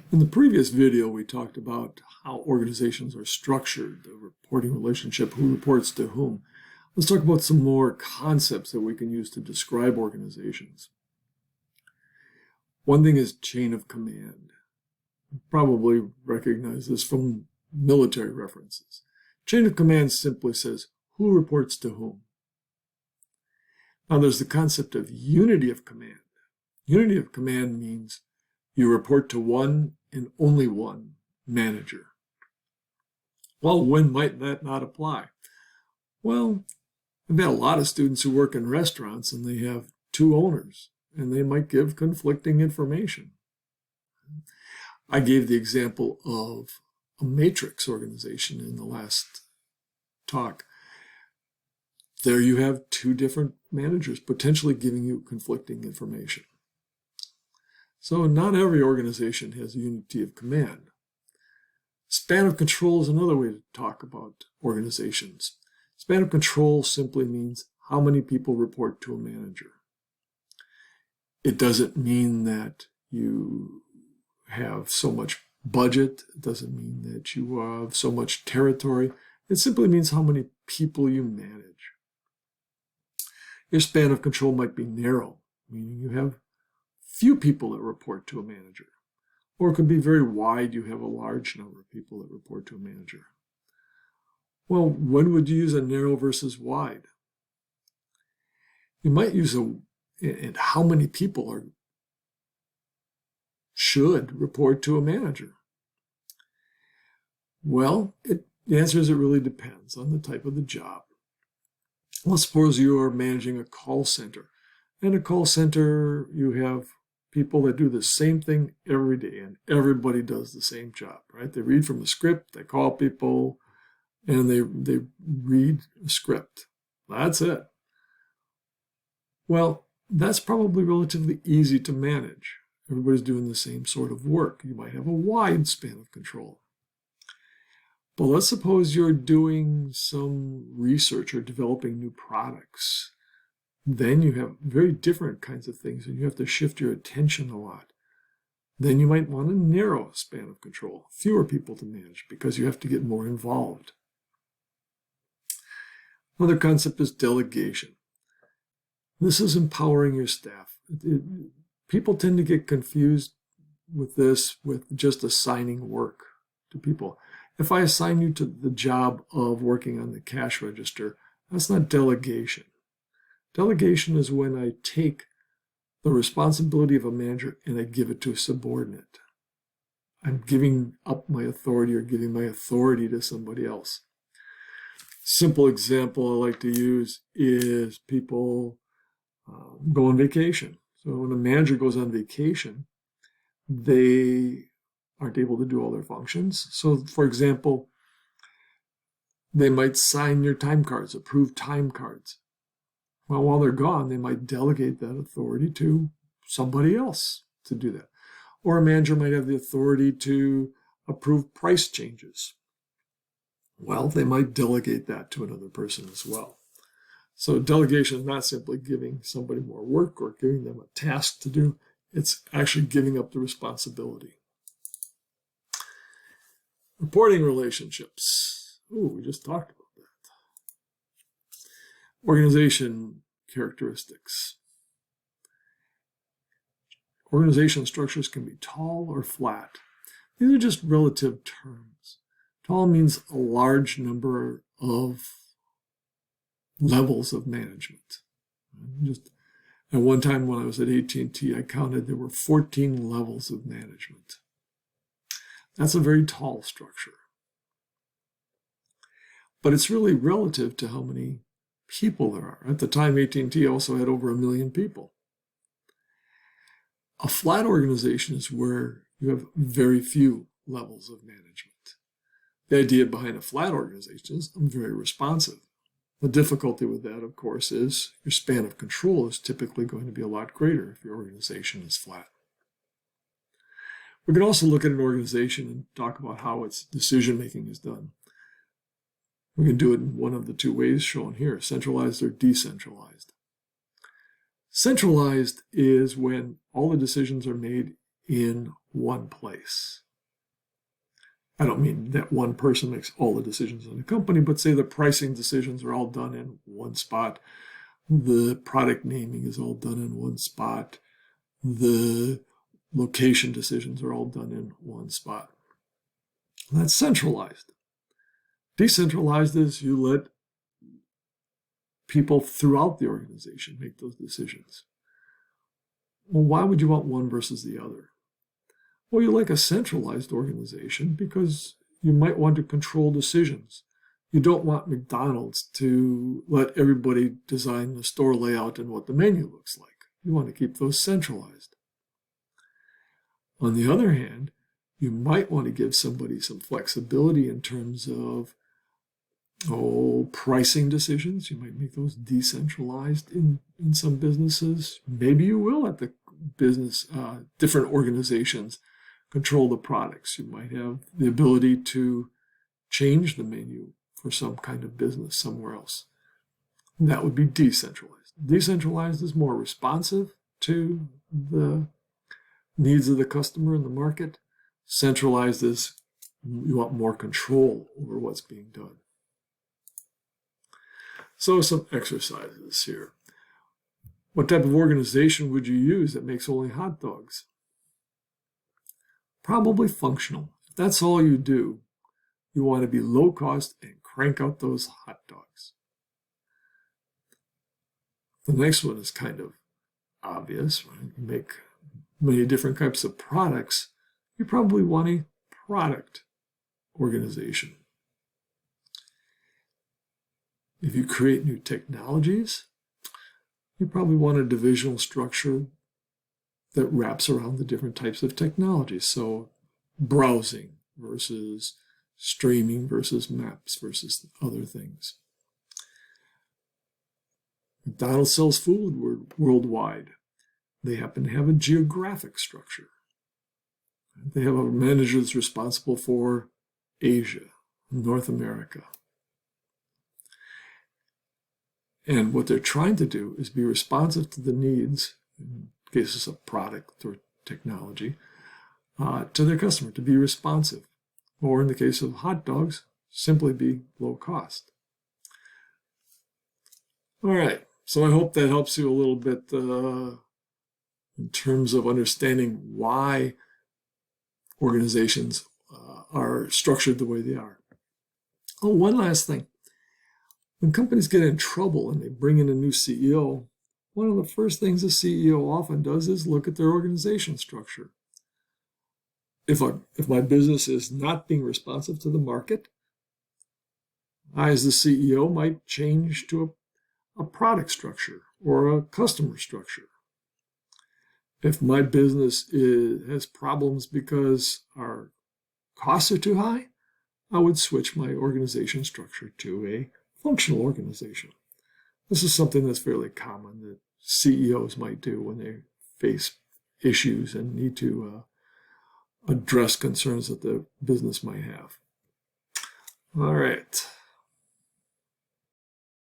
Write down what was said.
In the previous video, we talked about how organizations are structured, the reporting relationship, who reports to whom. Let's talk about some more concepts that we can use to describe organizations. One thing is chain of command. You probably recognize this from military references. Chain of command simply says who reports to whom. Now there's the concept of unity of command. Unity of command means you report to one and only one manager. Well, when might that not apply? Well, I've had a lot of students who work in restaurants and they have two owners and they might give conflicting information. I gave the example of a matrix organization in the last talk. There you have two different managers potentially giving you conflicting information. So not every organization has unity of command. Span of control is another way to talk about organizations. Span of control simply means how many people report to a manager. It doesn't mean that you have so much budget. It doesn't mean that you have so much territory. It simply means how many people you manage. Your span of control might be narrow, meaning you have few people that report to a manager. Or it could be very wide, you have a large number of people that report to a manager. Well, when would you use a narrow versus wide? You might use and how many people should report to a manager? Well, the answer is it really depends on the type of the job. Let's suppose you are managing a call center. In a call center, you have people that do the same thing every day, and everybody does the same job, right? They read from a script, they call people, and they read a script. That's it. Well, that's probably relatively easy to manage. Everybody's doing the same sort of work. You might have a wide span of control. But let's suppose you're doing some research or developing new products. Then you have very different kinds of things, and you have to shift your attention a lot. Then you might want a narrow span of control, fewer people to manage, because you have to get more involved. Another concept is delegation. This is empowering your staff. People tend to get confused with this, with just assigning work to people. If I assign you to the job of working on the cash register, that's not delegation. Delegation is when I take the responsibility of a manager and I give it to a subordinate. I'm giving up my authority or giving my authority to somebody else. Simple example I like to use is people go on vacation. So when a manager goes on vacation, they aren't able to do all their functions. So for example, they might sign your time cards, approve time cards. Well, while they're gone, they might delegate that authority to somebody else to do that. Or a manager might have the authority to approve price changes. Well, they might delegate that to another person as well. So delegation is not simply giving somebody more work or giving them a task to do. It's actually giving up the responsibility. Reporting relationships. Ooh, we just talked about that. Organization characteristics. Organization structures can be tall or flat. These are just relative terms. Tall means a large number of levels of management. Just at one time when I was at AT&T, I counted there were 14 levels of management. That's a very tall structure. But it's really relative to how many people there are. At the time, AT&T also had over 1 million people. A flat organization is where you have very few levels of management. The idea behind a flat organization is I'm very responsive. The difficulty with that, of course, is your span of control is typically going to be a lot greater if your organization is flat. We can also look at an organization and talk about how its decision-making is done. We can do it in one of the two ways shown here, centralized or decentralized. Centralized is when all the decisions are made in one place. I don't mean that one person makes all the decisions in the company, but say the pricing decisions are all done in one spot. The product naming is all done in one spot. The location decisions are all done in one spot. That's centralized. Decentralized is you let people throughout the organization make those decisions. Well, why would you want one versus the other? Well, you like a centralized organization because you might want to control decisions. You don't want McDonald's to let everybody design the store layout and what the menu looks like. You want to keep those centralized. On the other hand, you might want to give somebody some flexibility in terms of pricing decisions. You might make those decentralized in some businesses. Maybe you will at the business, different organizations control the products. You might have the ability to change the menu for some kind of business somewhere else. That would be decentralized. Decentralized is more responsive to the needs of the customer and the market. Centralized is you want more control over what's being done. So some exercises here. What type of organization would you use that makes only hot dogs? Probably functional. If that's all you do, you want to be low cost and crank out those hot dogs. The next one is kind of obvious. Right? You make many different types of products. You probably want a product organization. If you create new technologies, you probably want a divisional structure that wraps around the different types of technologies. So browsing versus streaming versus maps versus other things. McDonald's sells food worldwide. They happen to have a geographic structure. They have a manager that's responsible for Asia, North America. And what they're trying to do is be responsive to the needs, in cases of product or technology, to their customer, to be responsive. Or in the case of hot dogs, simply be low cost. All right, so I hope that helps you a little bit in terms of understanding why organizations are structured the way they are. Oh, one last thing. When companies get in trouble and they bring in a new CEO, one of the first things a CEO often does is look at their organization structure. If my business is not being responsive to the market, I as the CEO might change to a product structure or a customer structure. If my business has problems because our costs are too high, I would switch my organization structure to a functional organization. This is something that's fairly common that CEOs might do when they face issues and need to address concerns that the business might have. All right.